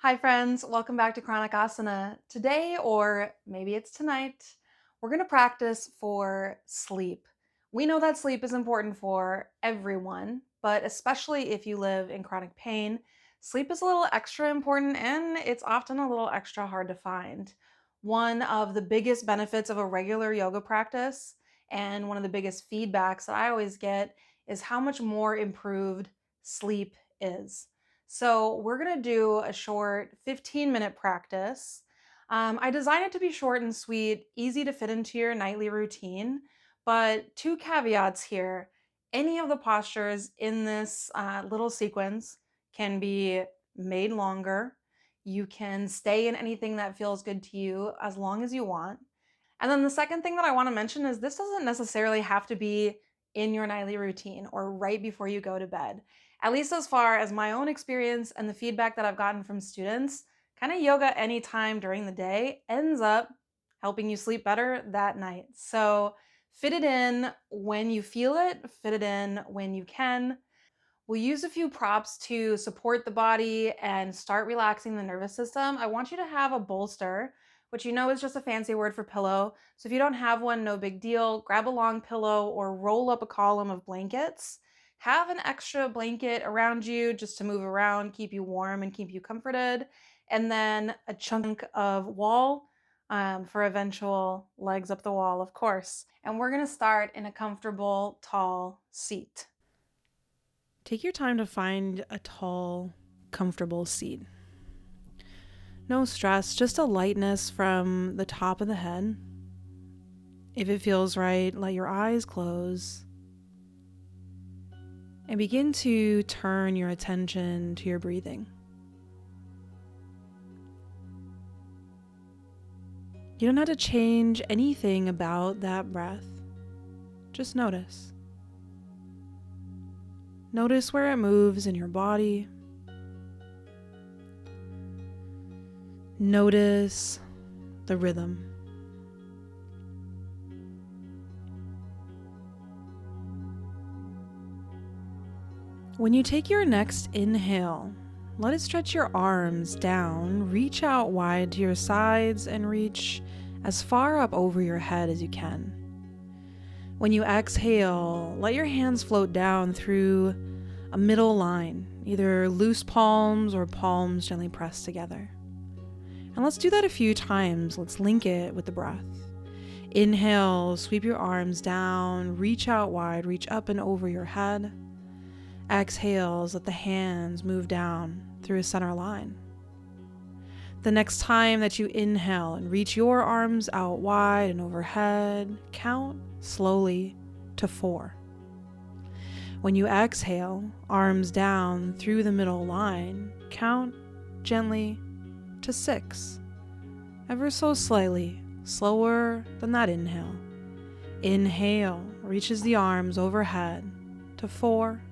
Hi friends, welcome back to Chronic Asana. Today, or maybe it's tonight, we're going to practice for sleep. We know that sleep is important for everyone, but especially if you live in chronic pain, sleep is a little extra important and it's often a little extra hard to find. One of the biggest benefits of a regular yoga practice and one of the biggest feedbacks that I always get is how much more improved sleep is. So we're going to do a short 15-minute practice. I designed it to be short and sweet, easy to fit into your nightly routine, but two caveats here. Any of the postures in this little sequence can be made longer. You can stay in anything that feels good to you as long as you want. And then the second thing that I want to mention is this doesn't necessarily have to be in your nightly routine or right before you go to bed. At least as far as my own experience and the feedback that I've gotten from students, kind of yoga anytime during the day ends up helping you sleep better that night. So fit it in when you feel it, fit it in when you can. We'll use a few props to support the body and start relaxing the nervous system. I want you to have a bolster, which you know is just a fancy word for pillow. So if you don't have one, no big deal. Grab a long pillow or roll up a column of blankets. Have an extra blanket around you just to move around, keep you warm, and keep you comforted. And then a chunk of wall for eventual legs up the wall, of course. And we're going to start in a comfortable, tall seat. Take your time to find a tall, comfortable seat. No stress, just a lightness from the top of the head. If it feels right, let your eyes close and begin to turn your attention to your breathing. You don't have to change anything about that breath. Just notice. Notice where it moves in your body. Notice the rhythm. When you take your next inhale, let it stretch your arms down, reach out wide to your sides, and reach as far up over your head as you can. When you exhale, let your hands float down through a middle line, either loose palms or palms gently pressed together. And let's do that a few times. Let's link it with the breath. Inhale, sweep your arms down, reach out wide, reach up and over your head. Exhales, let the hands move down through a center line. The next time that you inhale and reach your arms out wide and overhead, count slowly to 4. When you exhale, arms down through the middle line, count gently to 6. Ever so slightly, slower than that inhale. Inhale, reaches the arms overhead to 4.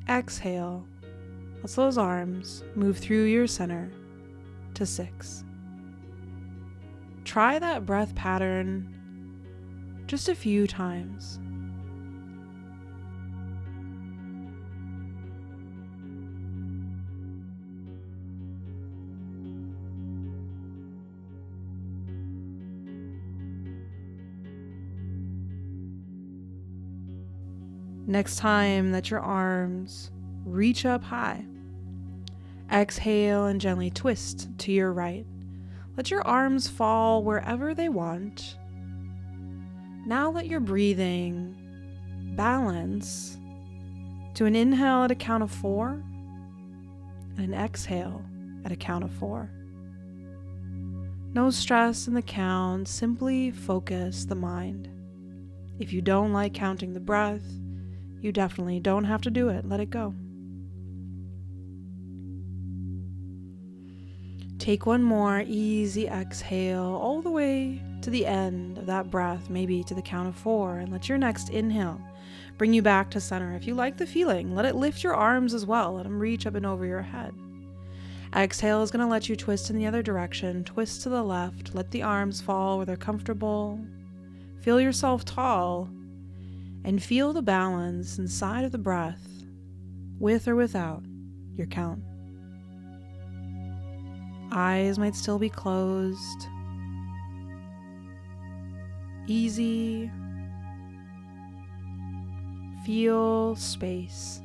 Exhale, lets those arms move through your center to 6. Try that breath pattern just a few times. Next time that your arms reach up high, exhale and gently twist to your right. Let your arms fall wherever they want. Now let your breathing balance to an inhale at a count of 4 and an exhale at a count of 4. No stress in the count, simply focus the mind. If you don't like counting the breath, you definitely don't have to do it. Let it go. Take one more easy exhale all the way to the end of that breath, maybe to the count of 4, and let your next inhale bring you back to center. If you like the feeling, let it lift your arms as well. Let them reach up and over your head. Exhale is going to let you twist in the other direction. Twist to the left. Let the arms fall where they're comfortable. Feel yourself tall. And feel the balance inside of the breath, with or without your count. Eyes might still be closed. Easy. Feel space.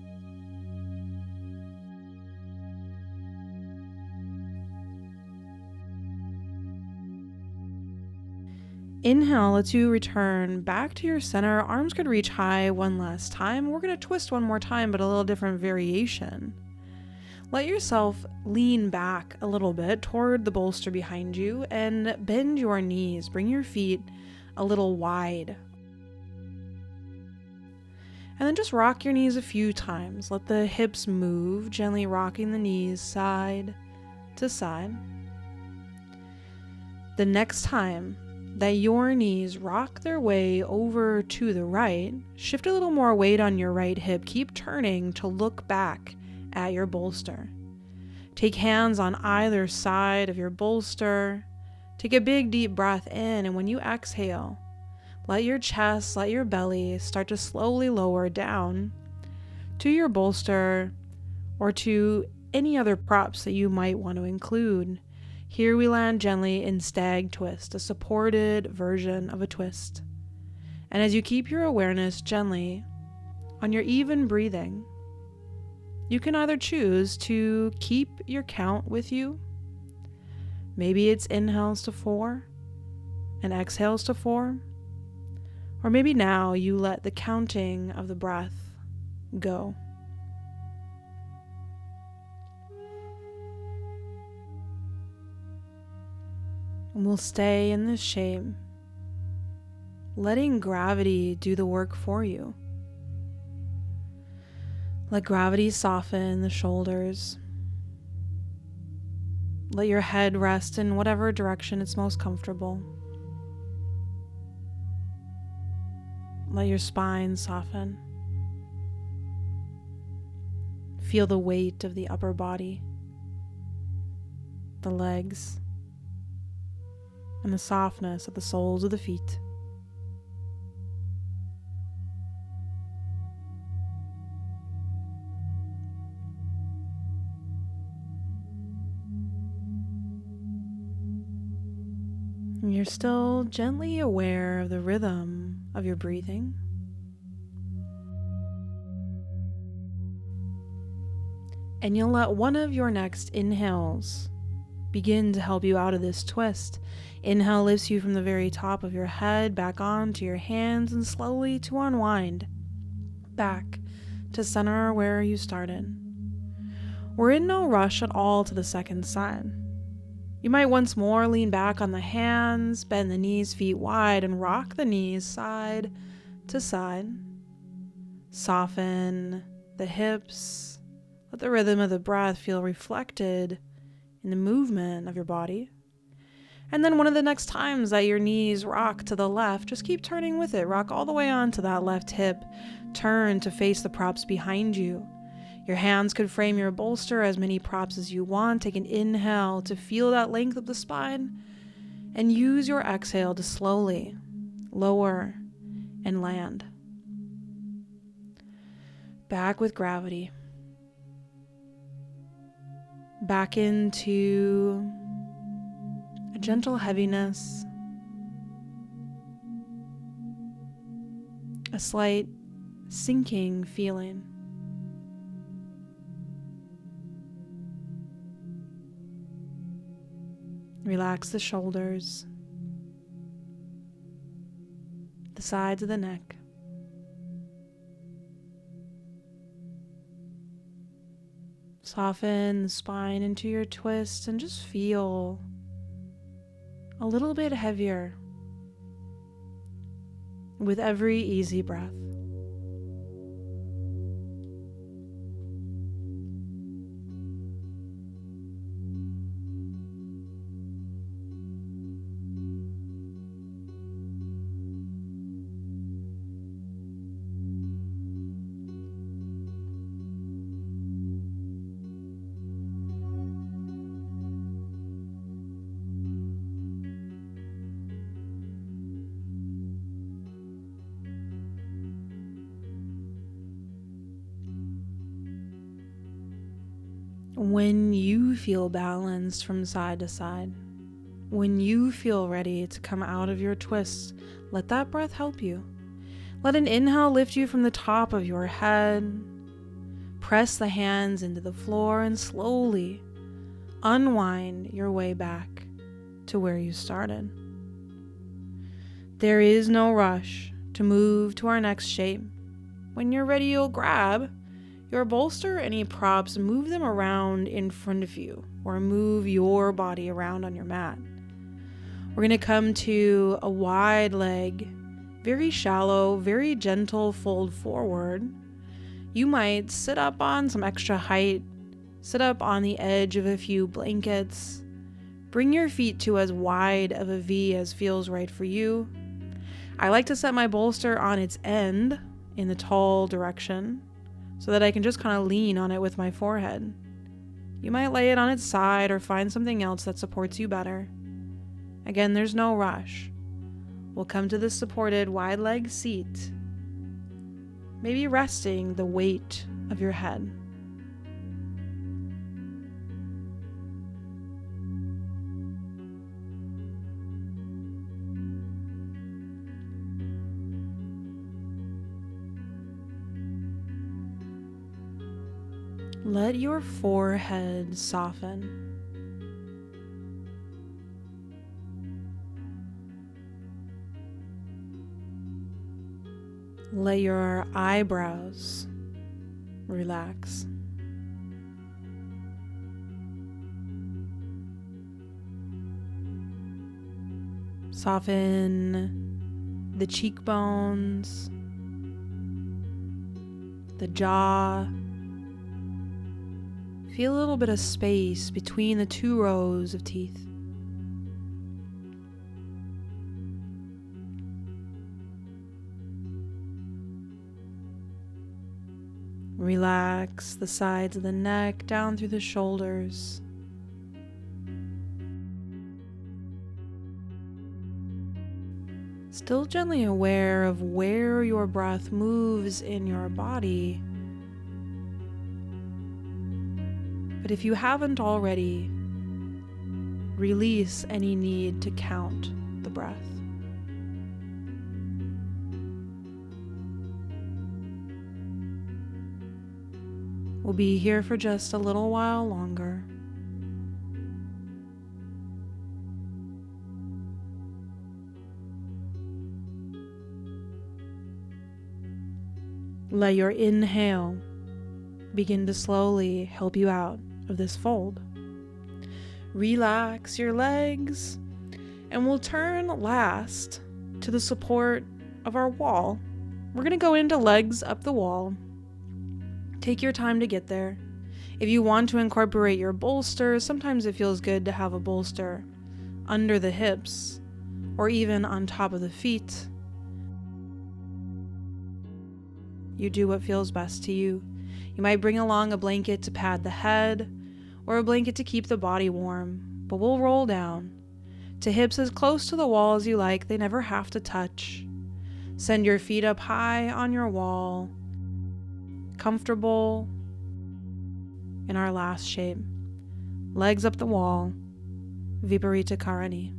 Inhale lets you return back to your center. Arms could reach high one last time. We're going to twist one more time, but a little different variation. Let yourself lean back a little bit toward the bolster behind you and bend your knees. Bring your feet a little wide. And then just rock your knees a few times. Let the hips move, gently rocking the knees side to side. The next time that your knees rock their way over to the right, shift a little more weight on your right hip. Keep turning to look back at your bolster. Take hands on either side of your bolster. Take a big deep breath in, and when you exhale, let your chest, let your belly start to slowly lower down to your bolster or to any other props that you might want to include. Here we land gently in stag twist, a supported version of a twist. And as you keep your awareness gently on your even breathing, you can either choose to keep your count with you. Maybe it's inhales to 4 and exhales to 4. Or maybe now you let the counting of the breath go. And we'll stay in this shape, letting gravity do the work for you. Let gravity soften the shoulders. Let your head rest in whatever direction it's most comfortable. Let your spine soften. Feel the weight of the upper body, the legs, and the softness of the soles of the feet. And you're still gently aware of the rhythm of your breathing. And you'll let one of your next inhales begin to help you out of this twist. Inhale lifts you from the very top of your head back onto your hands and slowly to unwind back to center where you started. We're in no rush at all to the second side. You might once more lean back on the hands, bend the knees, feet wide, and rock the knees side to side. Soften the hips. Let the rhythm of the breath feel reflected in the movement of your body. And then one of the next times that your knees rock to the left, just keep turning with it. Rock all the way onto that left hip. Turn to face the props behind you. Your hands could frame your bolster, as many props as you want. Take an inhale to feel that length of the spine, and use your exhale to slowly lower and land. Back with gravity. Back into a gentle heaviness, a slight sinking feeling. Relax the shoulders, the sides of the neck. Soften the spine into your twist and just feel a little bit heavier with every easy breath. When you feel balanced from side to side, when you feel ready to come out of your twists, let that breath help you. Let an inhale lift you from the top of your head. Press the hands into the floor and slowly unwind your way back to where you started. There is no rush to move to our next shape. When you're ready, you'll grab your bolster, any props, move them around in front of you, or move your body around on your mat. We're going to come to a wide leg, very shallow, very gentle fold forward. You might sit up on some extra height, sit up on the edge of a few blankets. Bring your feet to as wide of a V as feels right for you. I like to set my bolster on its end in the tall direction so that I can just kind of lean on it with my forehead. You might lay it on its side or find something else that supports you better. Again, there's no rush. We'll come to this supported wide leg seat, maybe resting the weight of your head. Let your forehead soften. Let your eyebrows relax. Soften the cheekbones, the jaw. Feel a little bit of space between the two rows of teeth. Relax the sides of the neck down through the shoulders. Still gently aware of where your breath moves in your body. But if you haven't already, release any need to count the breath. We'll be here for just a little while longer. Let your inhale begin to slowly help you out of this fold. Relax your legs, and we'll turn last to the support of our wall. We're going to go into legs up the wall. Take your time to get there. If you want to incorporate your bolster, sometimes it feels good to have a bolster under the hips or even on top of the feet. You do what feels best to you. You might bring along a blanket to pad the head or a blanket to keep the body warm, but we'll roll down to hips as close to the wall as you like. They never have to touch. Send your feet up high on your wall, comfortable in our last shape. Legs up the wall, Viparita Karani.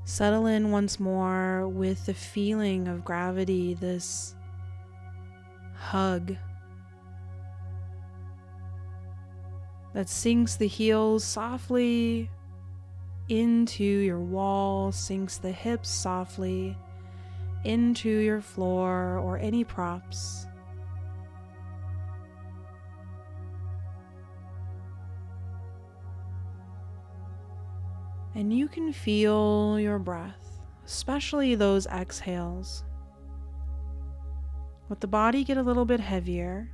Settle in once more with the feeling of gravity, this hug that sinks the heels softly into your wall, sinks the hips softly into your floor or any props. And you can feel your breath, especially those exhales. Let the body get a little bit heavier.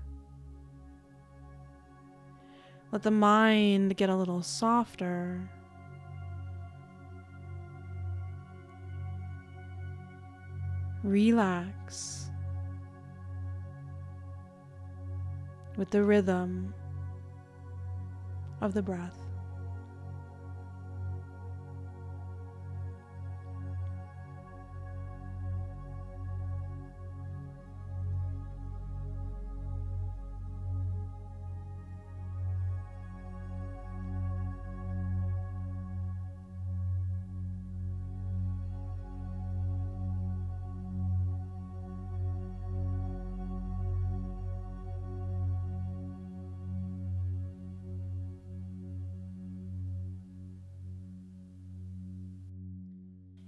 Let the mind get a little softer. Relax with the rhythm of the breath.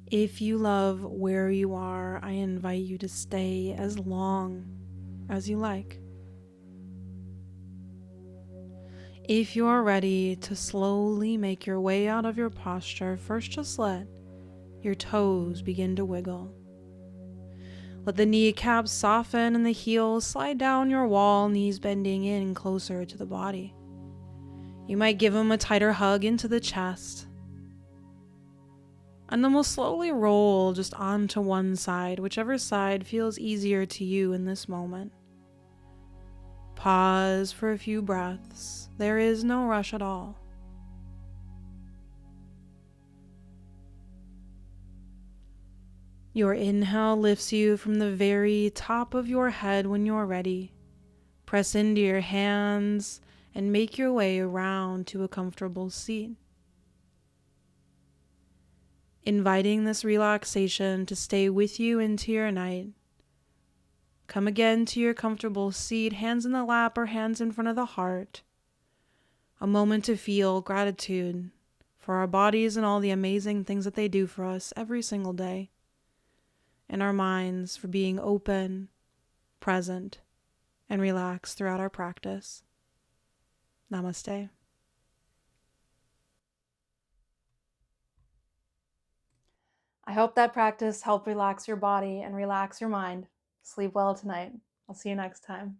If you love where you are, I invite you to stay as long as you like. If you're ready to slowly make your way out of your posture, first just let your toes begin to wiggle. Let the kneecaps soften and the heels slide down your wall, knees bending in closer to the body. You might give them a tighter hug into the chest. And then we'll slowly roll just onto one side, whichever side feels easier to you in this moment. Pause for a few breaths. There is no rush at all. Your inhale lifts you from the very top of your head when you're ready. Press into your hands and make your way around to a comfortable seat. Inviting this relaxation to stay with you into your night. Come again to your comfortable seat, hands in the lap or hands in front of the heart. A moment to feel gratitude for our bodies and all the amazing things that they do for us every single day. And our minds for being open, present, and relaxed throughout our practice. Namaste. I hope that practice helped relax your body and relax your mind. Sleep well tonight. I'll see you next time.